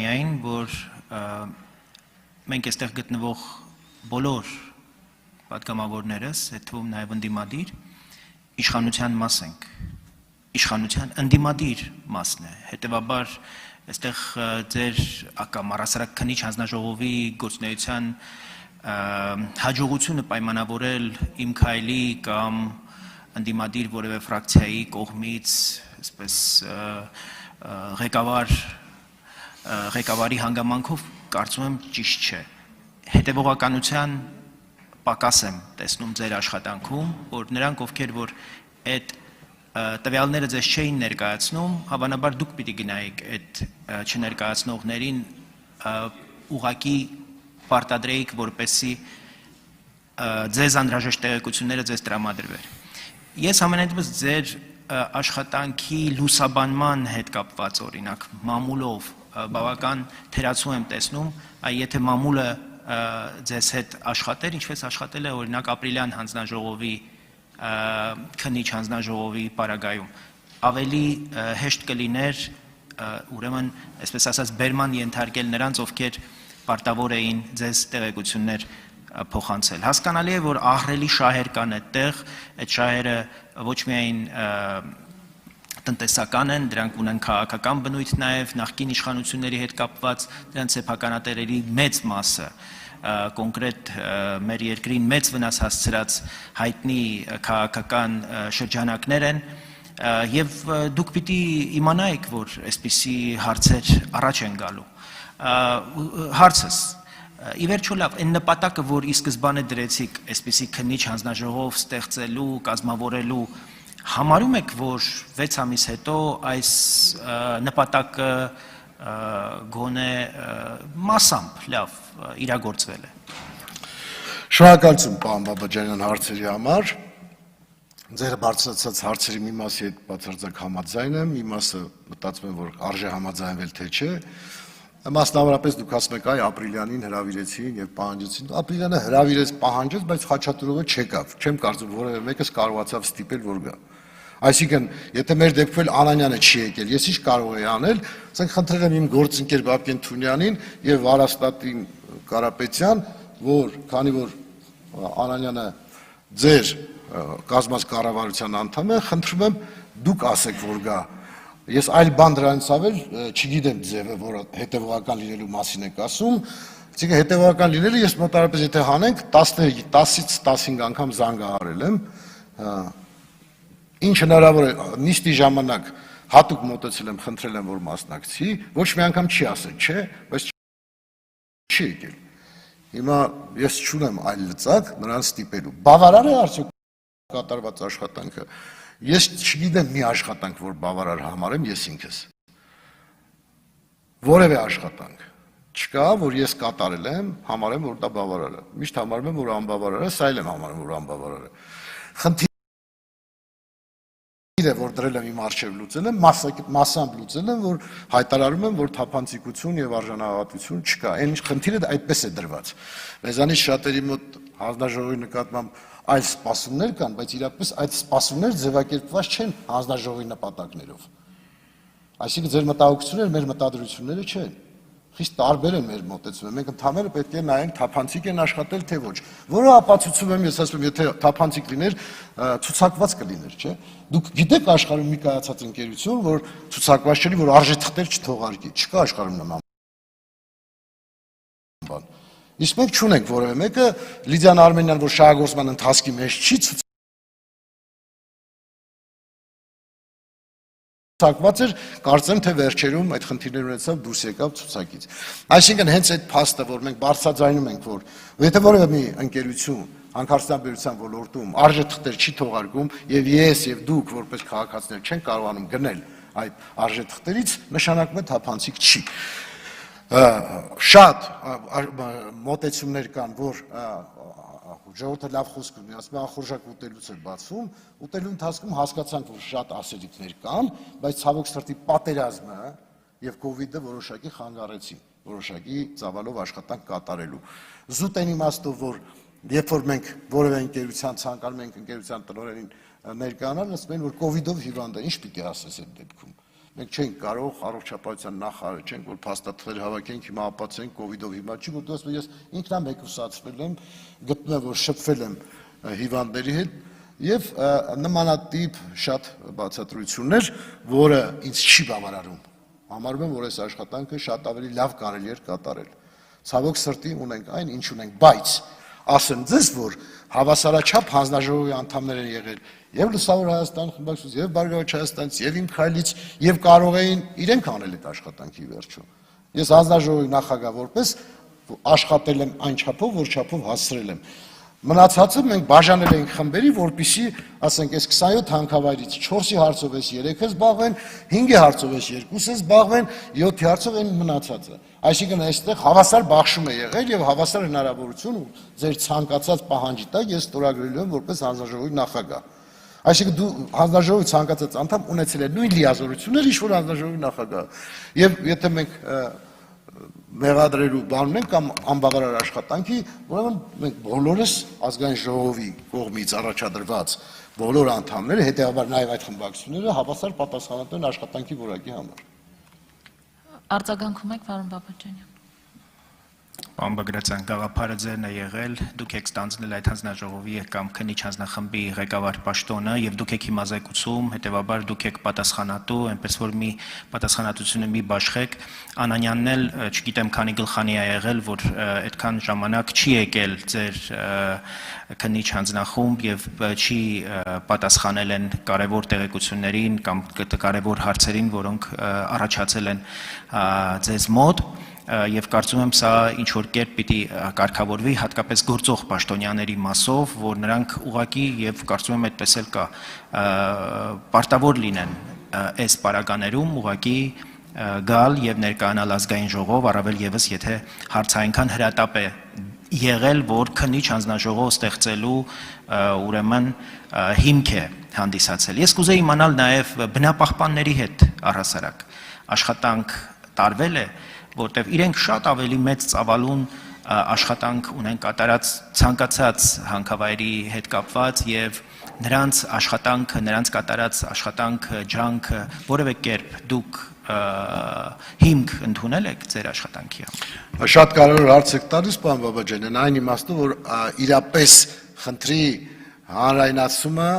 միայն, որ մենք այստեղ գտնվող բոլոր պատգամավորներս, այդ թվում նաև ընդդիմադիր, իշխանության մաս ենք, իշխանության ընդդիմադիր մասն է, հետևաբար այստեղ ձեր կամ առասարակ քննիչ հանձնաժողովի գործունեության հաջողությունը պայմանավորել իմ քայլի կամ ընդդիմադիր որևէ ֆրակցիայի կողմից, այսպես ղեկավարի հանգամանքով կարծում եմ ճիշտ չէ։ Հետևողականության պակաս եմ տեսնում ձեր աշխատանքում, որ նրանք ովքեր որ այդ տվյալները ձեզ չէին ներկայացնում, հավանաբար դուք պիտի գնայիք այդ չներկայացնողներին ուղղակի պարտադրեիք, որպեսզի ձեզ անհրաժեշտ տեղեկությունները ձեզ տրամադրվեր։ Ես ամենայնպես ձեր աշխատանքի լուսաբանման հետ կապված օրինակ մամուլով բավական թերացում եմ տեսնում, եթե մամուլը ձեզ հետ աշխատեր, ինչպես աշխատել է օրինակ ապրիլյան հանձնաժողովի քննիչ հանձնաժողովի պարագայում, ավելի հեշտ կլիներ ուրեմն, այսպես ասած, բերման ենթարկել նրանց, ովքեր պարտավոր էին ձեզ տեղեկություններ փոխանցել։ Հասկանալի է, որ ահռելի շահեր կան այդտեղ, այդ շահերը ոչ միայն տնտեսական են, դրանք ունեն քաղաքական բնույթ նաև, նախկին իշխանությունների հետ կապված, դրանց սեփականատերերի մեծ մասը կոնկրետ մեր երկրին մեծ վնաս հասցրած հայտնի քաղաքական շրջանակներ են եւ դուք պիտի իմանայիք, որ այսպիսի հարցեր առաջ են գալու։ Հարցս ի վերջո լավ, այն նպատակը, որ ի սկզբանե դրեցիք այսպիսի քննիչ հանձնաժողով ստեղծելու, կազմավորելու, համարում եք, որ 6 ամիս հետո այս նպատակը գոնե մասամբ լավ իրագործվել է։ Շնորհակալություն պարոն Բաբաջանյան հարցերի համար։ Ձեր բարձրացած հարցերի մի մասի հետ բացարձակ համաձայն եմ, մի մասը մտածում եմ, որ արժե համաձայնվել թե չէ։ Մասնավորապես դուք ասում եք, այ ապրիլյանին հրավիրեցին եւ պահանջեցին։ Ապրիլյանը հրավիրեց, պահանջեց, բայց Խաչատուրովը չեկավ։ Չեմ կարծում որևէ մեկս կարողացավ ստիպել, որ գա։ Այսինքն, եթե մեր դեպքում էլ Անանյանը չի եկել, ես ինչ կարող եի անել, ասենք խնդրել եմ իմ գործընկեր Բաբկեն Թունյանին եւ Վարաստատին Կարապետյան, որ քանի որ Անանյանը ձեր կազմած կառավարության անդամ է, խնդրում եմ դուք ասեք, որ գա։ Ես այլ բան դրանից ավել չգիտեմ ձևը, որ հետևողական լինելու մասին եք ասում, այսինքն հետևողական լինելը ես մոտավորապես եթե հանենք 10-ից 15 անգամ զանգահարել եմ, ինչ հնարավոր է նիստի ժամանակ հատուկ մոտեցել եմ, խնդրել եմ, որ մասնակցի, ոչ մի անգամ չի ասել, չէ, բայց չի եկել։ Հիմա ես չունեմ այլ լծակ նրանց ստիպելու։ Բավարար է արդյոք կատարված աշխատանքը։ Ես չգիտեմ մի աշխատանք, որ բավարար համարեմ ես ինքս։ Որևէ աշխատանք չկա, որ ես կատարել եմ, համարեմ, որ դա բավարար է։ Միշտ համարում եմ, որ անբավարար է, սա էլ եմ համարում, որ անբավարար է։ Խնդիրը, որ դրել եմ իմ առջև լուծել եմ, մասամբ լուծել եմ, որ հայտարարում եմ, որ թափանցիկություն եւ արժանահատություն չկա։ Այն ինչ խնդիրը այդպես է դրված։ Մեզանից շատերի մոտ հանձնաժողովի նկատմամբ այլ սպասումներ կան, բայց իրապես այդ սպասումները ձևակերպված չեն հանձնաժողովի նպատակներով։ Այսինքն ձեր մտահոգությունները մեր մտադրությունները չեն։ Խիստ տարբեր են մեր մոտեցումը։ Մենք ընդհանրապես պետք է նայենք թափանցիկ են աշխատել թե ոչ։ Որը ապացուցում եմ, ես ասում եմ, եթե թափանցիկ լիներ, ցուցակված կլիներ, չէ՞։ Դուք գիտեք աշխարհում մի կայացած ընկերություն, որ ցուցակված չէ, որ արժեթղթեր չթողարկի։ Չկա աշխարհում նման բան։ Իսկ մենք չունենք որևէ մեկը Լիդիան Արմենյան, որ շահագործման ընթացքի մեջ չի ցուցակված էր, կարծեմ թե վերջերում այդ խնդիրներ ունեցավ դուրս եկավ ցուցակից։ Այսինքն հենց այդ փաստը, որ մենք բարձրաձայնում ենք, որ եթե որևէ մի ընկերություն հանքարդյունաբերության ոլորտում արժեթղթեր չի թողարկում եւ ես եւ դուք որպես քաղաքացիներ չեն կարողանում գնել այդ արժեթղթերից, նշանակում է թափանցիկ չի։ Շատ մոտեցումներ կան, որ ժողովուրդը լավ խոսք ունի, ասում է անխորժակ ուտելուց է բացվում, ուտելու ընթացքում հասկացանք, որ շատ ասելիքներ կան, բայց ցավոք սրտի պատերազմը եւ կովիդը որոշակի խանգարեցին, որոշակի ծավալով աշխատանք կատարելու։ Զուտ այն իմաստով, որ երբ որ մենք որևէ ընկերության ցանկանում ենք ընկերության տնօրենին ներկայանալ, ասում են, որ կովիդով հիվանդ է, ինչ պիտի ասես այդ դեպքում։ Մենք չենք կարող առողջապահության նախարար չենք, որ փաստաթղթեր հավաքենք, հիմա ապացուցենք կոവിഡ്ով հիմա չի, որտեղ ես ինքնամեկուսացվել եմ, գտնում եմ, որ շփվել եմ հիվանդների հետ եւ նմանատիպ շատ բացատրություններ, որը ինձ չի բավարարում։ Համարում եմ, որ այս աշխատանքը շատ ավելի լավ կարելի էր կատարել։ Ցավոք սրտի ունենք այն, ինչ ունենք, բայց ասեմ ձեզ, որ հավասարաչափ հանձնաժողովի անդամներ են եղել եւ Լուսավոր Հայաստան խմբակցությունից, եւ Բարգավաճ Հայաստանից, եւ Իմ Քայլից, եւ կարող էին իրենք անել այդ աշխատանքի վերջո։ Ես հանձնաժողովի նախագահ որպես աշխատել եմ այն չափով, որ չափով հասցրել եմ։ Մնացածը մենք բաժանել ենք խմբերի, որպեսզի, ասենք, այս 27 հանքավայրից 4-ի հարցով էս 3-ը զբաղվեն, 5-ի հարցով էս 2-ը զբաղվեն, 7-ի հարցով են մնացածը։ Այսինքն այստեղ հավասար բաշխում է եղել եւ հավասար հնարավորություն ձեր ցանկացած պահանջի տակ ես ստորագրելու եմ որպես հանձնաժողովի նախագահ։ Այսինքն դու հանձնաժողովի ցանկացած անդամ ունեցել է նույն լիազորությունները, ինչ որ հանձնաժողովի նախագահ։ Եվ եթե մենք մեղադրելու բան ունենք կամ անբավարար աշխատանքի, ուրեմն մենք բոլորս ազգային ժողովի կողմից առաջադրված բոլոր անդամները, հետեւաբար նաև այդ խմբակցությունները հավասար պատասխանատու են աշխատանքի որակի համար։ Արձագանքում եք, պարոն Բաբաջանյան։ Պարոն Բագրատյան, գաղափարը ձերն է եղել, դուք եք ստանձնել այդ հանձնաժողովի կամ քննիչ հանձնախմբի ղեկավար պաշտոնը եւ դուք եք հիմա զեկուցում, հետեւաբար դուք եք պատասխանատու, այնպես որ մի պատասխանատվությունը մի բաշխեք, Անանյանն էլ, չգիտեմ, քանի գլխանի է եղել, որ այդքան ժամանակ չի եկել ձեր քննիչ հանձնախումբ եւ չի պատասխանել են կարևոր տեղեկություններին կամ կարևոր հարցերին, որոնք առաջացել են ձեզ մոտ եւ կարծում եմ սա ինչ որ կերպ պիտի կարգավորվի հատկապես գործող պաշտոնյաների մասով, որ նրանք ուղակի եւ կարծում եմ այդպես էլ կա պարտավոր լինեն այս պարագաներում ուղակի գալ եւ ներկայանալ ազգային ժողով, առավել եւս եթե հարցը այնքան հրատապ է եղել, որ քննիչ հանձնաժողով ստեղծելու ուրեմն հիմք է հանդիսացել։ Ես կուզեի իմանալ նաեւ բնապահպանների հետ առհասարակ աշխատանք տարվել է, որտեվ իրենք շատ ավելի մեծ ծավալուն աշխատանք ունեն կատարած ցանկացած հանքավայրի հետ կապված եւ նրանց աշխատանքը, նրանց կատարած աշխատանքը, ջանքը որևէ կերպ դուք հիմք ընդունել եք ձեր աշխատանքի համար։ Շատ կարևոր հարց եք տալիս, պարոն Բաբաջանյան, այն իմաստով, որ իրապես խնդրի հանրայնացումը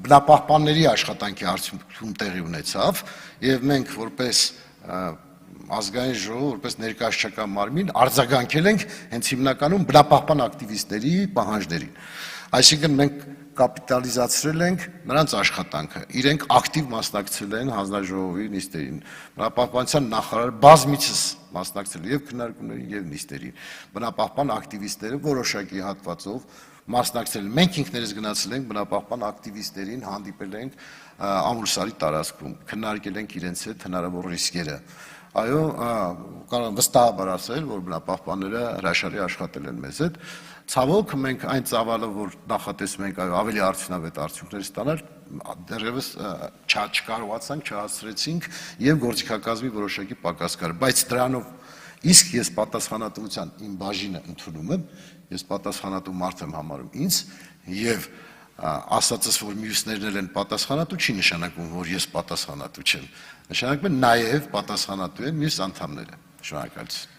բնապահպանների աշխատանքի արդյունքում տեղի ունեցավ եւ մենք որպես ազգային ժողով, որպես ներկայացչական մարմին արձագանքել ենք հենց հիմնականում բնապահպան ակտիվիստների պահանջներին։ Այսինքն մենք կապիտալիզացրել ենք նրանց աշխատանքը, իրենք ակտիվ մասնակցել են հանձնաժողովի նիստերին, բնապահպանության նախարարը բազմիցս մասնակցել եւ քննարկումներին եւ նիստերին։ Բնապահպան ակտիվիստները որոշակի հատվածով մասնակցել են։ Մենք ինքներս գնացել ենք բնապահպան ակտիվիստերին, հանդիպել ենք Ամուլսարի տարածքում, քննարկել ենք իրենց հետ հնարավոր ռիսկերը։ Այո, կարող եմ վստահաբար ասել, որ բնապահպանները հրաշալի աշխատել են մեզ հետ։ Ցավոք մենք այն ծավալը, որ նախատեսում ենք ավելի արդյունավետ արդյունքներ ստանալ, դեռևս չկարողացանք, չհասցրեցինք եւ գործիքակազմի որոշակի պակաս կար, բայց դրանով իսկ ես պատասխանատվության իմ բաժինը ընդունում եմ, ես պատասխանատու մարդ եմ համարում ինձ եւ ասածս, որ մյուսներն են պատասխանատու, չի նշանակում, որ ես պատասխանատու չեմ։ Նշանակում է նաև պատասխանատու են մյուս անդամները։ Շնորհակալություն։